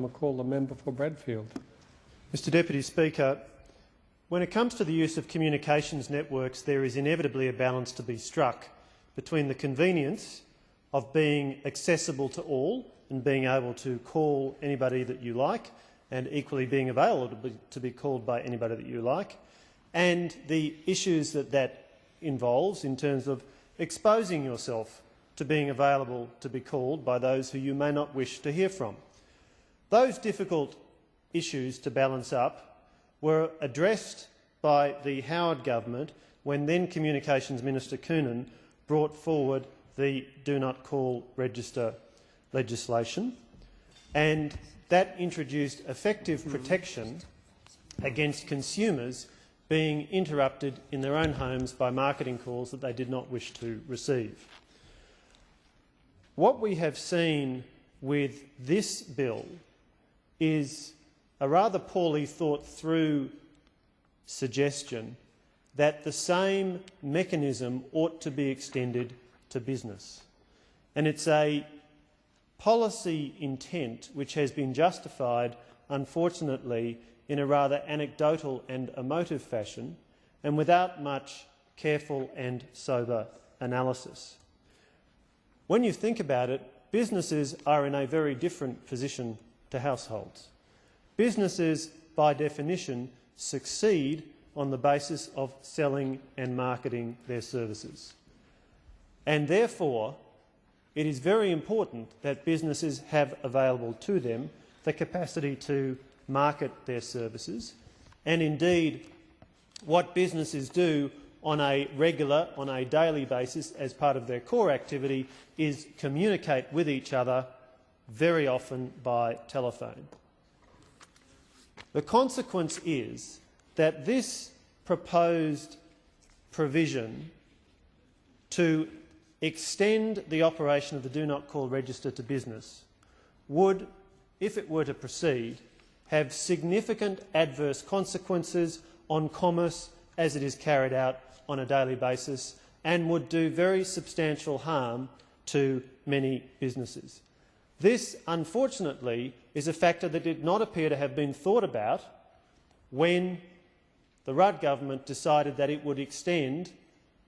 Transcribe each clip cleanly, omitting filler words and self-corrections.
I call the member for Bradfield. Mr Deputy Speaker, when it comes to the use of communications networks, there is inevitably a balance to be struck between the convenience of being accessible to all and being able to call anybody that you like, and equally being available to be called by anybody that you like, and the issues that that involves in terms of exposing yourself to being available to be called by those who you may not wish to hear from. Those difficult issues to balance up were addressed by the Howard government when then Communications Minister Coonan brought forward the Do Not Call Register legislation, and that introduced effective protection against consumers being interrupted in their own homes by marketing calls that they did not wish to receive. What we have seen with this bill is a rather poorly thought through suggestion that the same mechanism ought to be extended to business. And it's a policy intent which has been justified, unfortunately, in a rather anecdotal and emotive fashion, and without much careful and sober analysis. When you think about it, businesses are in a very different position to households. Businesses, by definition, succeed on the basis of selling and marketing their services. And therefore, it is very important that businesses have available to them the capacity to market their services, and indeed what businesses do on a regular, on a daily basis as part of their core activity is communicate with each other, very often by telephone. The consequence is that this proposed provision to extend the operation of the Do Not Call register to business would, if it were to proceed, have significant adverse consequences on commerce as it is carried out on a daily basis, and would do very substantial harm to many businesses. This, unfortunately, is a factor that did not appear to have been thought about when the Rudd government decided that it would extend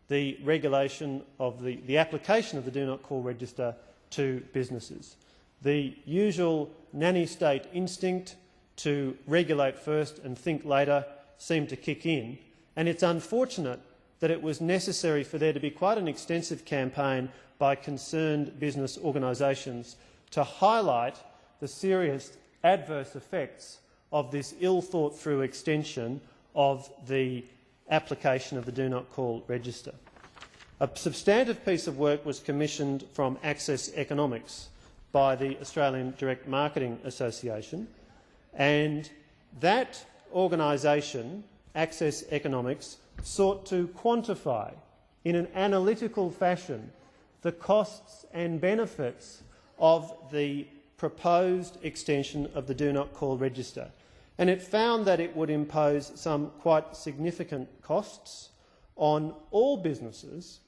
the regulation of the application of the Do Not Call register to businesses. The usual nanny state instinct to regulate first and think later seemed to kick in, and it's unfortunate that it was necessary for there to be quite an extensive campaign by concerned business organisations to highlight the serious adverse effects of this ill-thought-through extension of the application of the Do Not Call register. A substantive piece of work was commissioned from Access Economics by the Australian Direct Marketing Association, and that organisation, Access Economics, sought to quantify in an analytical fashion the costs and benefits of the proposed extension of the Do Not Call register, and it found that it would impose some quite significant costs on all businesses,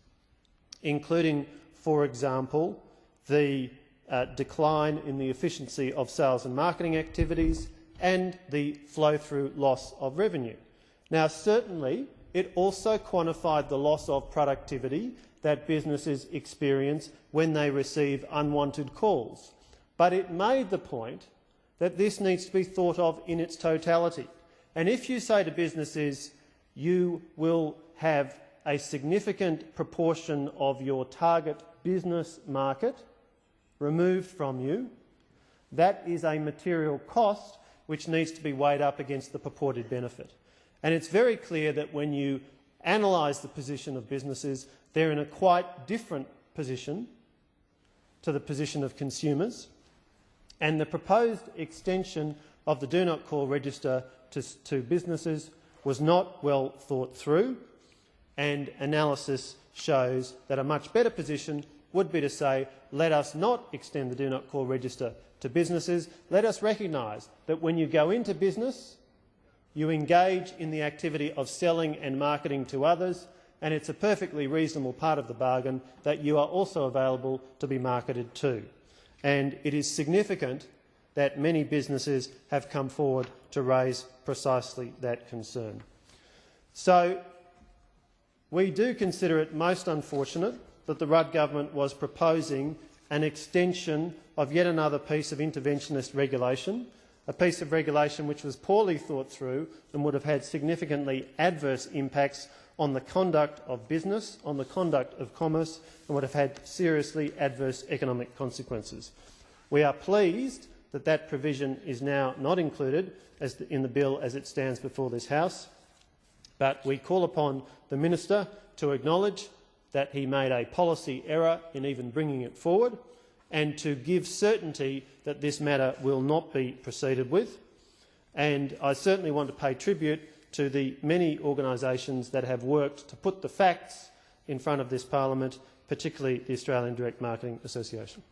including, for example, the decline in the efficiency of sales and marketing activities and the flow-through loss of revenue. Now, certainly, it also quantified the loss of productivity that businesses experience when they receive unwanted calls. But it made the point that this needs to be thought of in its totality. And if you say to businesses, you will have a significant proportion of your target business market removed from you, that is a material cost which needs to be weighed up against the purported benefit. And it's very clear that when you analyse the position of businesses, they're in a quite different position to the position of consumers, and the proposed extension of the Do Not Call register to businesses was not well thought through, and analysis shows that a much better position would be to say, let us not extend the Do Not Call register to businesses. Let us recognise that when you go into business, you engage in the activity of selling and marketing to others, and it's a perfectly reasonable part of the bargain that you are also available to be marketed to. And it is significant that many businesses have come forward to raise precisely that concern. So we do consider it most unfortunate that the Rudd government was proposing an extension of yet another piece of interventionist regulation, a piece of regulation which was poorly thought through and would have had significantly adverse impacts on the conduct of business, on the conduct of commerce, and would have had seriously adverse economic consequences. We are pleased that that provision is now not included in the bill as it stands before this House, but we call upon the Minister to acknowledge that he made a policy error in even bringing it forward and to give certainty that this matter will not be proceeded with. And I certainly want to pay tribute to the many organisations that have worked to put the facts in front of this parliament, particularly the Australian Direct Marketing Association.